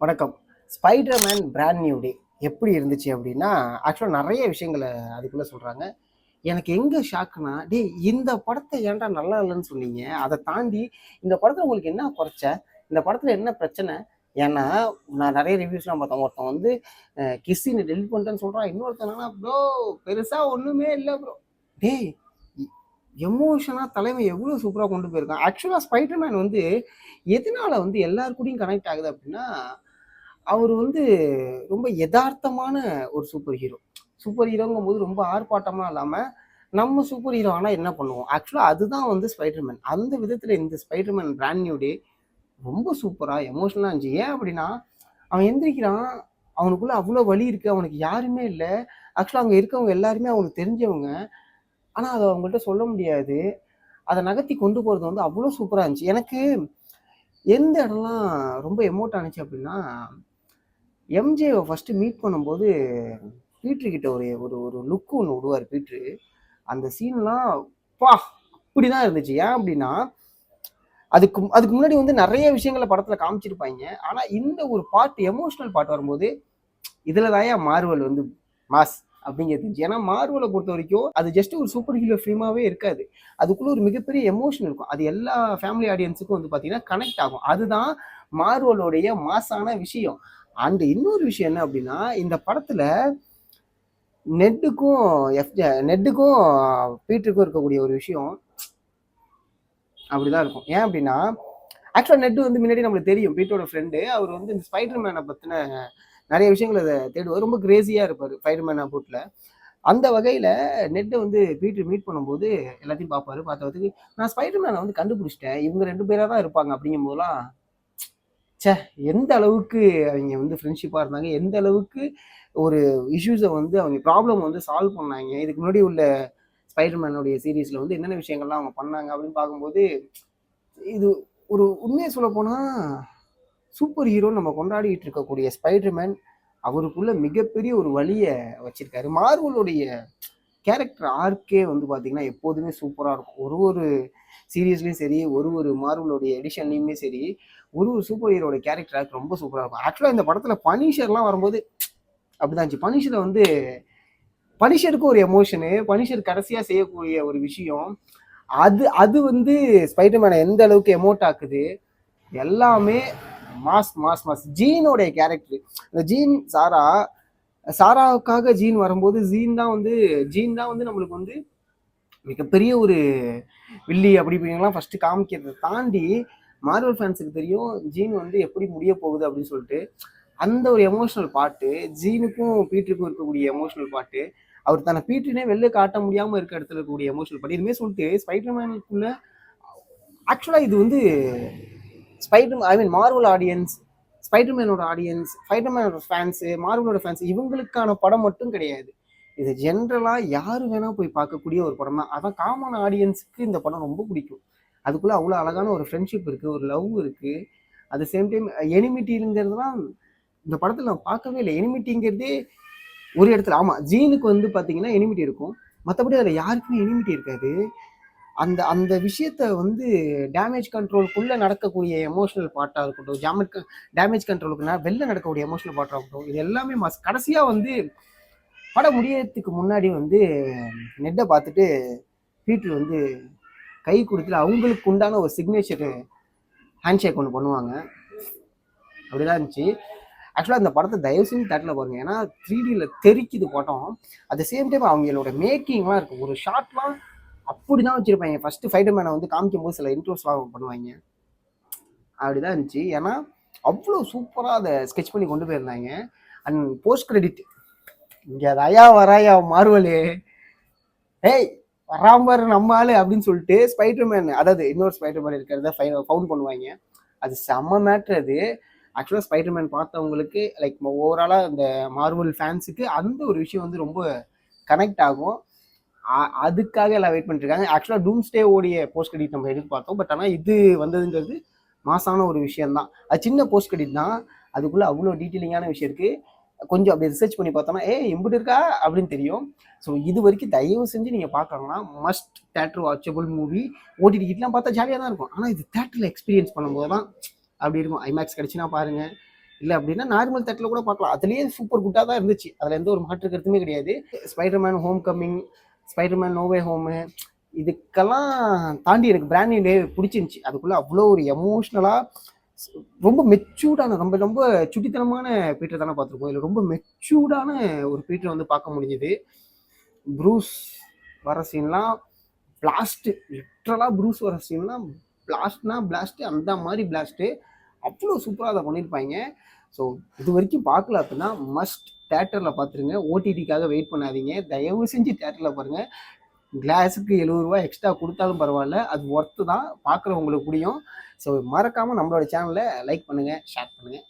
வணக்கம். Spiderman brand new day எப்படி இருந்துச்சு அப்படின்னா, ஆக்சுவலா நெறைய விஷயங்கள அதுக்குள்ள சொல்றாங்க. எனக்கு எங்க ஷாக்குனா, "டேய் இந்த படத்த ஏன்டா நல்லா இல்லன்னு சொன்னீங்க? அத தாண்டி இந்த படத்துல உங்களுக்கு என்ன கொறச்ச? இந்த படத்துல என்ன பிரச்சனை?" ஏன்னா, நான் நெறைய ரிவ்யூஸ்லாம் பார்த்தேன். ஒருத்தன் வந்து கிஸ் சீன டெலீட் பண்ணிட்டேன்னு சொல்றான். இன்னொருத்தன் என்னன்னா, "ப்ரோ பெருசா ஒண்ணுமே இல்ல ப்ரோ." டேய் எ எமோஷனா தலைவன் எவ்வளோ சூப்பரா கொண்டு போயிருக்கான். ஆக்சுவலா ஸ்பைடர்மேன் வந்து எதனால வந்து எல்லார் கூடயும் கனெக்ட் ஆகுது அப்படின்னா, அவரு வந்து ரொம்ப எதார்த்தமான ஒரு சூப்பர் ஹீரோ. சூப்பர் ஹீரோங்கும்போது ரொம்ப ஆர்ப்பாட்டமா இல்லாம, நம்ம சூப்பர் ஹீரோ ஆனா என்ன பண்ணுவோம்? ஆக்சுவலா அதுதான் வந்து ஸ்பைடர்மேன். அந்த விதத்துல இந்த ஸ்பைடர்மேன் பிராண்ட் நியூ டே ரொம்ப சூப்பரா எமோஷனலா இருந்துச்சு. ஏன் அப்படின்னா, அவன் எந்திரிக்கிறான். அவனுக்குள்ள அவ்ளோ வலி இருக்கு. அவனுக்கு யாருமே இல்ல. ஆக்சுவலா அங்க இருக்கவங்க எல்லாருமே அவனுக்கு தெரிஞ்சவங்க. ஆனா அத அவங்கள்ட்ட சொல்ல முடியாது. அத நகர்த்தி கொண்டு போறது வந்து அவ்ளோ சூப்பரா இருந்துச்சு. எனக்கு எந்த இடம்லாம் ரொம்ப எமோட் ஆனுச்சு அப்படின்னா, எம்ஜேவ ஃபர்ஸ்ட்டு மீட் பண்ணும்போது, பீட்டர் கிட்ட ஒரு ஒரு ஒரு லுக் ஒண்ணு விடுவாரு பீட்ரு. அந்த சீன்லாம் அப்பா! அப்படிதான் இருந்துச்சு. ஏன் அப்படின்னா, அதுக்கு அதுக்கு முன்னாடி வந்து நெறைய விஷயங்கள படத்துல காமிச்சிருப்பாய்ங்க. ஆனா இந்த ஒரு பார்ட் எமோஷனல் பார்ட் வரும்போது, இதுல தான்யா மார்வெல் வந்து மாஸ் அப்படிங்கிறது தெரிஞ்சுச்சு. ஏன்னா மார்வெல பொறுத்தவரைக்கும், அது ஜஸ்ட் ஒரு சூப்பர் ஹீரோ ஃபிலிமாவே இருக்காது. அதுக்குள்ள ஒரு மிகப்பெரிய எமோஷன் இருக்கும். அது எல்லா ஃபேமிலி ஆடியன்ஸுக்கும் வந்து பார்த்தீங்கன்னா, கனெக்ட் ஆகும். அதுதான் மார்வெலோடைய மாஸான விஷயம். அண்ட் இன்னொரு விஷயம் என்ன அப்படின்னா, இந்த படத்துல நெட்டுக்கும் நெட்டுக்கும் பீட்டருக்கும் இருக்கக்கூடிய ஒரு விஷயம் அப்படிதான் இருக்கும். ஏன் அப்படின்னா, ஆக்சுவலா நெட் வந்து முன்னாடி நம்மளுக்கு தெரியும். பீட்டரோட ஃப்ரெண்டு. அவர் வந்து இந்த ஸ்பைடர் மேன பத்தின நெறைய விஷயங்கள தேடுவாரு. ரொம்ப கிரேசியா இருப்பாரு. ஸ்பைடர் மேன் அபௌட்ல. அந்த வகையில நெட்ட வந்து பீட்டர் மீட் பண்ணும்போது எல்லாத்தையும் பார்ப்பாரு. பார்த்ததுக்கு நான் ஸ்பைடர் மேன வந்து கண்டுபிடிச்சிட்டேன். இவங்க 2 பேரா தான் இருப்பாங்க அப்படிங்கும்போதெல்லாம், ச்சே! எந்த அளவுக்கு அவைங்க வந்து ஃப்ரெண்ட்ஷிப்பா இருந்தாங்க. எந்த அளவுக்கு ஒரு இஷ்யூஸ வந்து அவங்க ப்ராப்ளம் வந்து சால்வ் பண்ணாங்க. இதுக்கு முன்னாடி உள்ள ஸ்பைடர் மேனுடைய சீரிஸ்ல வந்து என்னென்ன விஷயங்கள்லாம் அவங்க பண்ணாங்க அப்படின்னு பார்க்கும்போது, இது ஒரு உண்மைய சொல்லப்போனா, சூப்பர் ஹீரோன்னு நம்ம கொண்டாடிட்டு இருக்கக்கூடிய ஸ்பைடர்மேன், அவருக்குள்ள மிகப்பெரிய ஒரு வலிய வச்சிருக்காரு. மார்வலுடைய கேரக்டர் ஆர்க்கே வந்து பார்த்தீங்கன்னா, எப்போதுமே சூப்பரா இருக்கும். ஒரு ஒரு சீரிஸ்லயும் சரி, ஒரு ஒரு மார்வலுடைய எடிஷன்லயுமே சரி, ஒரு ஒரு சூப்பர் ஹீரோட கேரக்டர் ஆர்க் ரொம்ப சூப்பரா இருக்கும். ஆக்சுவலா இந்த படத்துல பனிஷர்லாம் வரும்போது அப்படிதான் இருந்துச்சு. பனிஷர வந்து பனிஷருக்கு ஒரு எமோஷனு, பனிஷர் கடைசியா செய்யக்கூடிய ஒரு விஷயம். அது அது வந்து ஸ்பைடர்மேன எந்த அளவுக்கு எமோட் ஆக்குது. எல்லாமே மாஸ் மாஸ் மாஸ். ஜீனோடைய கேரக்டர். இந்த ஜீன் சாரா சாராவுக்காக ஜீன் வரும்போது ஜீன் தான் வந்து நம்மளுக்கு வந்து மிகப்பெரிய ஒரு வில்லி அப்படி இப்படிங்கலாம் ஃபர்ஸ்ட் காமிக்கிறத தாண்டி மார்வல் ஃபேன்ஸுக்கு தெரியும் ஜீன் வந்து எப்படி முடிய போகுது அப்படின்னு சொல்லிட்டு அந்த ஒரு எமோஷனல் பாட்டு ஜீனுக்கும் பீட்டருக்கும் இருக்கக்கூடிய எமோஷனல் பாட்டு அவர் தன்னை பீட்டர்னே வெளில காட்ட முடியாம இருக்க இடத்துல இருக்கக்கூடிய எமோஷனல் பாட்டு இதுமே சொல்லிட்டு ஸ்பைடர்மேனுக்குள்ள ஆக்சுவலா இது வந்து Spider I mean Marvel audience ஸ்பைடர்மேனோட ஆடியன்ஸ் ஸ்பைடர்மேனோட ஃபேன்ஸ் மார்வலோட ஃபேன்ஸ் இவங்களுக்கான படம் மட்டும் கிடையாது இது ஜென்ரலா யாரு வேணா போய் பார்க்கக்கூடிய ஒரு படம் தான் அதான் காமன் ஆடியன்ஸுக்கு இந்த படம் ரொம்ப பிடிக்கும் அதுக்குள்ள அவ்வளோ அழகான ஒரு ஃப்ரெண்ட்ஷிப் இருக்கு ஒரு லவ் இருக்கு அட் சேம் டைம் எனிமிட்டிங்கிறதுலாம் இந்த படத்துல நான் பார்க்கவே இல்லை எனிமிட்டிங்கிறதே ஒரு இடத்துல ஆமா ஜீனுக்கு வந்து பாத்தீங்கன்னா எனிமிட்டி இருக்கும் மற்றபடி அதில் யாருக்குமே எனிமிட்டி இருக்காது அந்த அந்த விஷயத்த வந்து டேமேஜ் கண்ட்ரோலுக்குள்ள நடக்கக்கூடிய எமோஷனல் பார்ட்டாக இருக்கட்டும் டேமேஜ் கண்ட்ரோலுக்கு வெளில நடக்கக்கூடிய எமோஷனல் பார்ட்டாக இருக்கட்டும் இது எல்லாமே கடைசியா வந்து படம் முடியறதுக்கு முன்னாடி வந்து நெட்டை பார்த்துட்டு பீட்டர் வந்து கை கொடுத்துட்டு அவங்களுக்கு உண்டான ஒரு சிக்னேச்சர் ஹேண்ட்ஷேக் ஒன்று பண்ணுவாங்க அப்படிதான் இருந்துச்சு ஆக்சுவலாக இந்த படத்தை தயவு செஞ்சு தேட்டரில் பாருங்க ஏன்னா 3Dயில் தெரிக்குது படம் அட் த சேம் டைம் அவங்களோட மேக்கிங்லாம் இருக்கும் ஒரு ஷார்ட்லாம் அப்படிதான் வச்சிருப்பாங்க ஃபர்ஸ்ட் ஃபைடர் மேனை வந்து காமிக்கும் போது சில இன்ட்ரோஸ்லாம் பண்ணுவாங்க அப்படிதான் இருந்துச்சு ஏன்னா அவ்வளோ சூப்பராக அதை ஸ்கெச் பண்ணி கொண்டு போயிருந்தாங்க அண்ட் போஸ்ட் கிரெடிட் இங்கே ரயா வராயா மார்வலு ஏய் வராம நம்ம ஆளு அப்படின்னு சொல்லிட்டு ஸ்பைடர்மேன் அதாவது இன்னொரு ஸ்பைடர்மேன் இருக்கிறத ஃபவுண்ட் பண்ணுவாங்க அது செம்ம மேட்ரு அது ஆக்சுவலாக ஸ்பைடர்மேன் பார்த்தவங்களுக்கு லைக் ஓவராலாக இந்த மார்வல் ஃபேன்ஸுக்கு அந்த ஒரு விஷயம் வந்து ரொம்ப கனெக்ட் ஆகும் அதுக்காக எல்லாம் வெயிட் பண்ணிட்டு இருக்காங்க ஆக்சுவலாக டூம்ஸ்டே ஓடிய போஸ்ட் கிரெடிட் நம்ம எதிர்பார்த்தோம் பட் ஆனால் இது வந்ததுங்கிறது மாசான ஒரு விஷயம் தான் அது சின்ன போஸ்ட் கிரெடிட் தான் அதுக்குள்ள அவ்வளோ டீட்டெயிலிங்கான விஷயம் இருக்கு கொஞ்சம் அப்படி ரிசர்ச் பண்ணி பார்த்தோம்னா எம்பிட்டு இருக்கா அப்படின்னு தெரியும் ஸோ இது வரைக்கும் தயவு செஞ்சு நீங்கள் பார்க்கறோம்னா மஸ்ட் தேட்டர் வாட்சபிள் மூவி ஓடி டிக்கெட்லாம் பார்த்தா ஜாலியாக தான் இருக்கும் ஆனால் இது தேட்டரில் எக்ஸ்பீரியன்ஸ் பண்ணும்போது தான் அப்படி இருக்கும் ஐமேக்ஸ் கிடச்சினா பாருங்கள் இல்லை அப்படின்னா நார்மல் தேட்டரில் கூட பார்க்கலாம். அதுலேயே சூப்பர் குட்டாக தான் இருந்துச்சு, அதில் எந்த ஒரு மாற்று கருத்துமே கிடையாது. Spiderman Homecoming, Spiderman no way home, இதுக்கெல்லாம் தாண்டி எனக்கு பிராண்ட் நியூ டே பிடிச்சிருந்துச்சி. அதுக்குள்ளே அவ்வளோ ஒரு எமோஷ்னலாக ரொம்ப மெச்சூர்டான, ரொம்ப ரொம்ப சுட்டித்தனமான பீட்டர் தானே பார்த்துருக்கோம். இதில் ரொம்ப மெச்சூர்டான ஒரு பீட்டர் வந்து பார்க்க முடிஞ்சுது. ப்ரூஸ் வர சீன்லாம் பிளாஸ்ட்டு, லிட்ரலாக ப்ரூஸ் வர சீன்லாம் பிளாஸ்ட்னா பிளாஸ்ட்டு, அந்த மாதிரி பிளாஸ்ட்டு அவ்வளோ சூப்பராக அதை பண்ணியிருப்பாங்க. ஸோ இது வரைக்கும் பார்க்கல அப்படின்னா மஸ்ட் தேட்டரில் பார்த்துருங்க. ஓடிடிக்காக வெயிட் பண்ணாதீங்க, தயவு செஞ்சு தேட்டரில் பாருங்கள். கிளாஸுக்கு 70 ரூபா எக்ஸ்ட்ரா கொடுத்தாலும் பரவாயில்ல, அது ஒர்த்து தான், பார்க்குறவங்களுக்கு புரியும். ஸோ மறக்காமல் நம்மளோட சேனலை லைக் பண்ணுங்கள், ஷேர் பண்ணுங்கள்,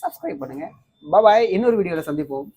சப்ஸ்கிரைப் பண்ணுங்கள். பாய், இன்னொரு வீடியோவில் சந்திப்போம்.